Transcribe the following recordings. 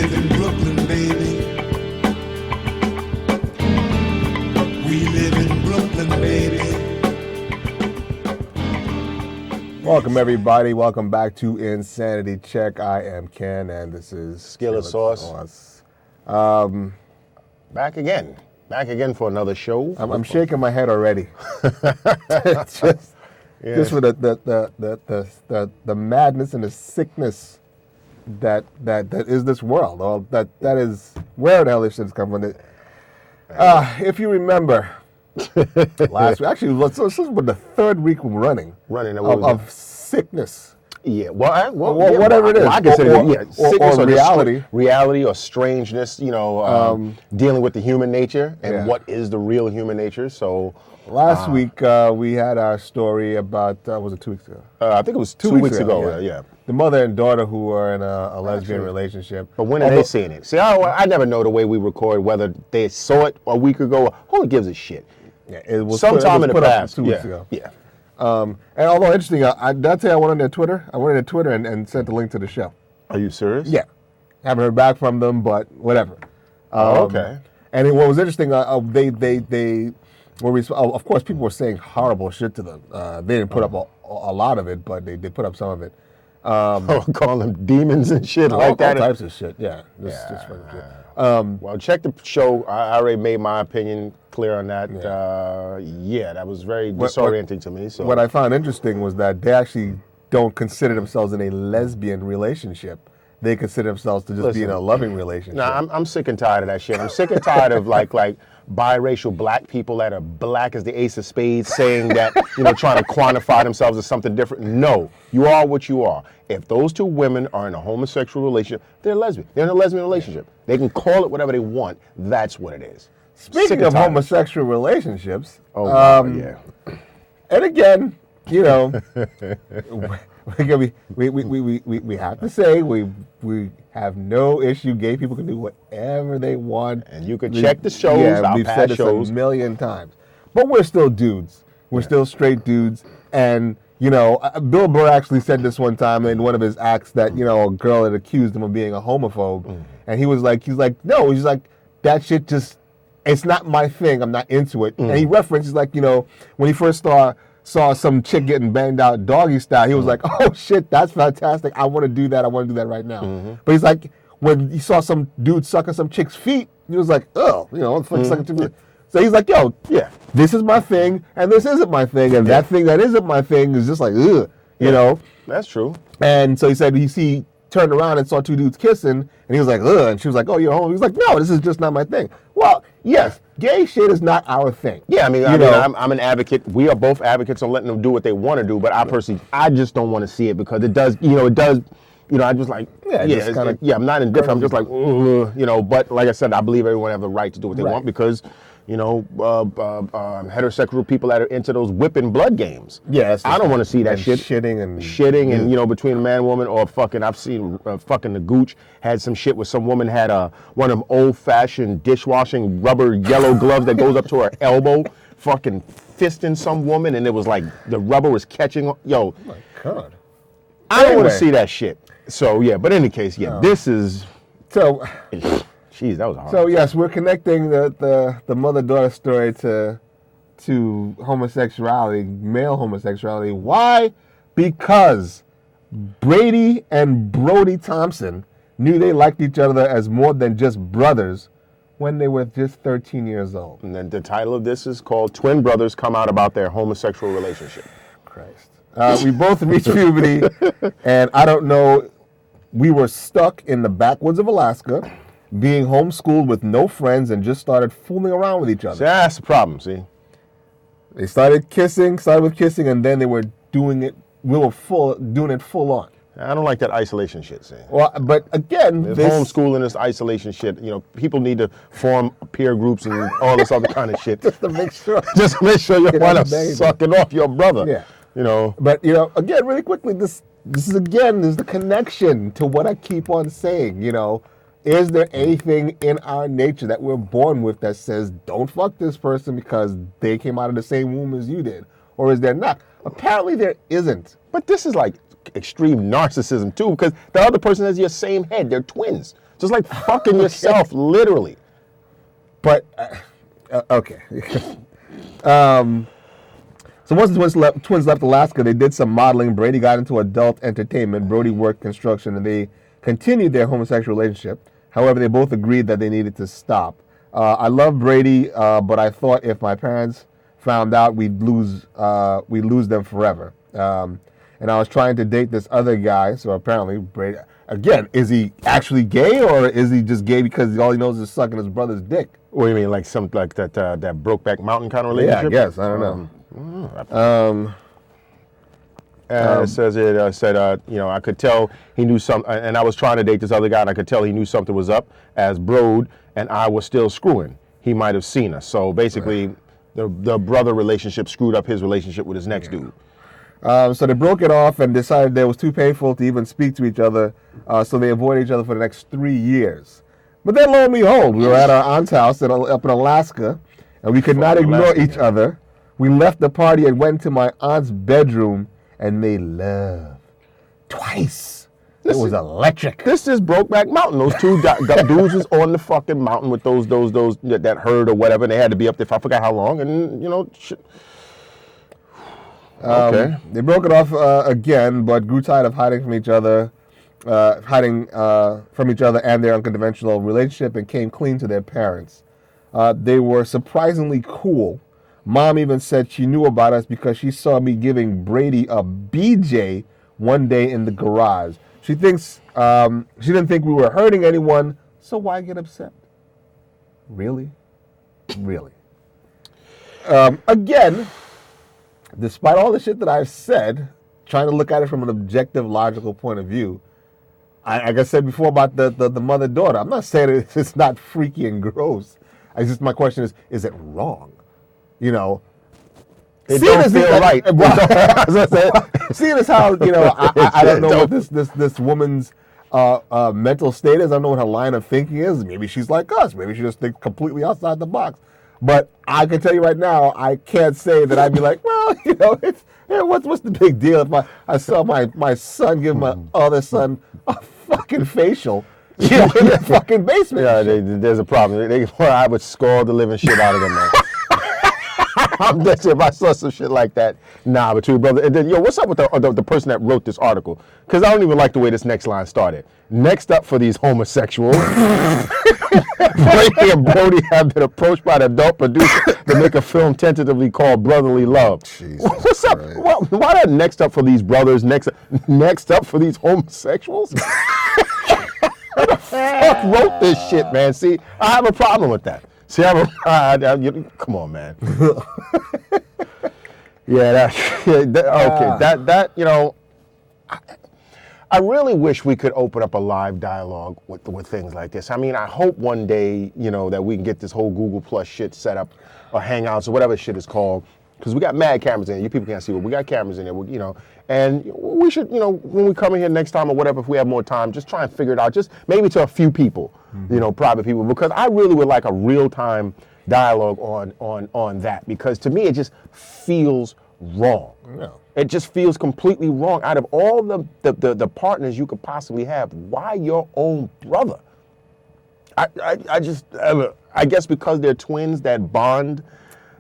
live in Brooklyn, baby. We live in Brooklyn, baby. Welcome, everybody. Welcome back to Insanity Check. I am Ken, and this is Skillet Sauce. Back again for another show. I'm shaking my head already. just for the madness and the sickness that is this world. Well, that is where the hell this shit's coming from. If you remember, last week, actually, this is the third week we're running of sickness. Yeah, whatever it is. I consider it, sickness or reality. Reality or strangeness, dealing with the human nature and what is the real human nature. So last week we had our story about, was it 2 weeks ago? I think it was two weeks ago. Yeah. The mother and daughter who were in a lesbian relationship. But when are they seeing it? See, I never know the way we record, whether they saw it a week ago. Who gives a shit? Yeah, it was sometime in the past. 2 weeks ago. Yeah. And although interesting, did I tell you I went on their Twitter? I went on their Twitter and sent the link to the show. Are you serious? Yeah. Haven't heard back from them, but whatever. Okay. And what was interesting, they were, of course, people were saying horrible shit to them. They didn't put up a lot of it, but they put up some of it. Call them demons and shit like that. All types of shit, yeah. Just fucking shit. Well, check the show. I already made my opinion clear on that. That was very disorienting to me. So what I found interesting was that they actually don't consider themselves in a lesbian relationship. They consider themselves to just be in a loving relationship. Nah, I'm sick and tired of that shit. I'm sick and tired of like biracial black people that are black as the ace of spades saying that, trying to quantify themselves as something different. No, you are what you are. If those two women are in a homosexual relationship, they're lesbian. They're in a lesbian relationship. They can call it whatever they want. That's what it is. Speaking of homosexual relationships, yeah. And again, we have to say we have no issue. Gay people can do whatever they want, and you can check the shows. Yeah, we've said this a million times, but we're still dudes. We're still straight dudes, and Bill Burr actually said this one time in one of his acts that a girl had accused him of being a homophobe, and he's like, no, he's like, that shit just, it's not my thing. I'm not into it. And he references when he first saw some chick getting banged out doggy style, he was like, oh shit, that's fantastic. I want to do that. I want to do that right now. But he's like, when he saw some dude sucking some chick's feet, he was like, oh, it's like sucking chick's feet. So he's like, yo, this is my thing, and this isn't my thing, and that thing that isn't my thing is just like, ugh, That's true. And so he said he turned around and saw two dudes kissing, and he was like, ugh, and she was like, oh, you're home. He was like, no, this is just not my thing. Well, yes, gay shit is not our thing. Yeah, I'm an advocate. We are both advocates on letting them do what they want to do, but I just don't want to see it because it does, I just like, I'm not indifferent. I'm just like, but like I said, I believe everyone have the right to do what they want because, heterosexual people that are into those whipping blood games. Yes. I don't want to see that shit. Shitting and between a man and woman or fucking, I've seen fucking the Gooch had some shit where some woman had one of them old fashioned dishwashing rubber yellow gloves that goes up to her elbow, fucking fisting some woman, and it was like the rubber was catching. Oh my God. I don't want to see that shit. So but in any case, this is so. Jeez, that was hard. So yes, we're connecting the mother-daughter story to homosexuality, male homosexuality. Why? Because Brady and Brody Thompson knew they liked each other as more than just brothers when they were just 13 years old. And then the title of this is called Twin Brothers Come Out About Their Homosexual Relationship. Christ. We both reached puberty, and I don't know, we were stuck in the backwoods of Alaska, being homeschooled with no friends, and just started fooling around with each other. See, that's the problem, see? They started with kissing, and then they were doing it full on. I don't like that isolation shit, see? Well, but again, this homeschooling, this isolation shit, people need to form peer groups and all this other kind of shit. Just to make sure. You wind up sucking off your brother. Yeah. But, again, really quickly, this is the connection to what I keep on saying, Is there anything in our nature that we're born with that says, don't fuck this person because they came out of the same womb as you did? Or is there not? Apparently there isn't. But this is like extreme narcissism too, because the other person has your same head. They're twins. Just like fucking yourself, literally. But okay. So once the twins left Alaska, they did some modeling. Brady got into adult entertainment. Brody worked construction, and they continued their homosexual relationship. However, they both agreed that they needed to stop. I love Brady, but I thought if my parents found out, we'd lose them forever. And I was trying to date this other guy, so apparently Brady. Again, is he actually gay, or is he just gay because all he knows is sucking his brother's dick? What do you mean, like some like that Brokeback Mountain kind of relationship? Yeah, I guess. I don't know. It says it said, I could tell he knew something, and I was trying to date this other guy, and I could tell he knew something was up, as Brode and I was still screwing. He might have seen us. So basically, the brother relationship screwed up his relationship with his next dude. So they broke it off and decided that it was too painful to even speak to each other, so they avoided each other for the next 3 years. But then lo and behold, we were at our aunt's house up in Alaska, and we could not ignore each other. We left the party and went to my aunt's bedroom and made love twice. It was electric. This is Brokeback Mountain. Those two dudes was on the fucking mountain with those that herd or whatever, and they had to be up there for I forgot how long, and shit. Okay. They broke it off again, but grew tired of hiding from each other, and their unconventional relationship, and came clean to their parents. They were surprisingly cool. Mom even said she knew about us because she saw me giving Brady a BJ one day in the garage. She thinks she didn't think we were hurting anyone, so why get upset? Really? Again, despite all the shit that I've said, trying to look at it from an objective, logical point of view, like I said before about the mother-daughter, I'm not saying it's not freaky and gross. My question is it wrong? It don't feel right. Seeing as how, I don't know what this woman's mental state is. I don't know what her line of thinking is. Maybe she's like us. Maybe she just thinks completely outside the box. But I can tell you right now, I can't say that I'd be like, well, what's the big deal if I saw my son give my other son a fucking facial in the fucking basement. Yeah, there's a problem. I would scold the living shit out of them, man. I'm dead serious. If I saw some shit like that, nah, but you, brother. And then, what's up with the person that wrote this article? Because I don't even like the way this next line started. Next up for these homosexuals, Brady and Brody have been approached by the adult producer to make a film tentatively called Brotherly Love. Jesus what's up? Christ. Why not next up for these brothers? Next up for these homosexuals? Who the fuck wrote this shit, man? See, I have a problem with that. See, come on, man. I really wish we could open up a live dialogue with things like this. I mean, I hope one day, that we can get this whole Google Plus shit set up, or Hangouts, or whatever shit is called, because we got mad cameras in there. You people can't see, but we got cameras in there, and we should, when we come in here next time or whatever, if we have more time, just try and figure it out, just maybe to a few people, private people, because I really would like a real-time dialogue on that, because to me, it just feels wrong. Yeah. It just feels completely wrong. Out of all the partners you could possibly have, why your own brother? I guess because they're twins, that bond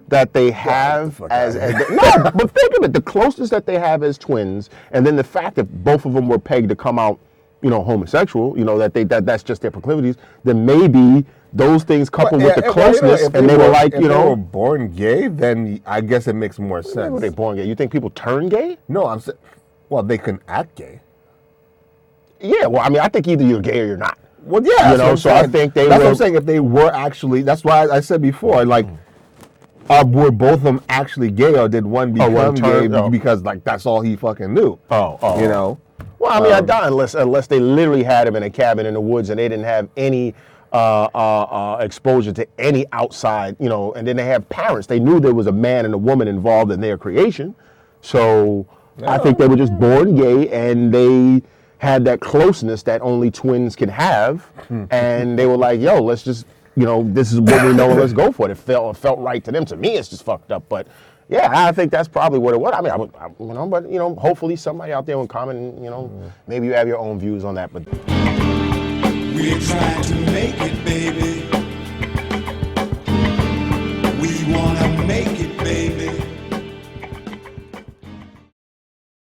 that they have no, but think of it, the closeness that they have as twins, and then the fact that both of them were pegged to come out, homosexual, that's just their proclivities, then maybe those things coupled with the closeness, and they were like, if they were born gay, then I guess it makes more sense. Were they born gay? You think people turn gay? No, I'm saying, well, they can act gay. Yeah, well, I mean, I think either you're gay or you're not. Well, yeah, so I think that's what I'm saying. If they were actually, that's why I said before, like, were both of them actually gay, or did one become gay because that's all he fucking knew? Well, I mean, I doubt unless they literally had him in a cabin in the woods and they didn't have any exposure to any outside, and then they have parents. They knew there was a man and a woman involved in their creation. So I think they were just born gay, and they had that closeness that only twins can have. And they were like, yo, let's just, this is what we know, and let's go for it. It felt right to them. To me, it's just fucked up. But yeah, I think that's probably what it was. I mean, but hopefully somebody out there will comment, maybe you have your own views on that. But We're trying to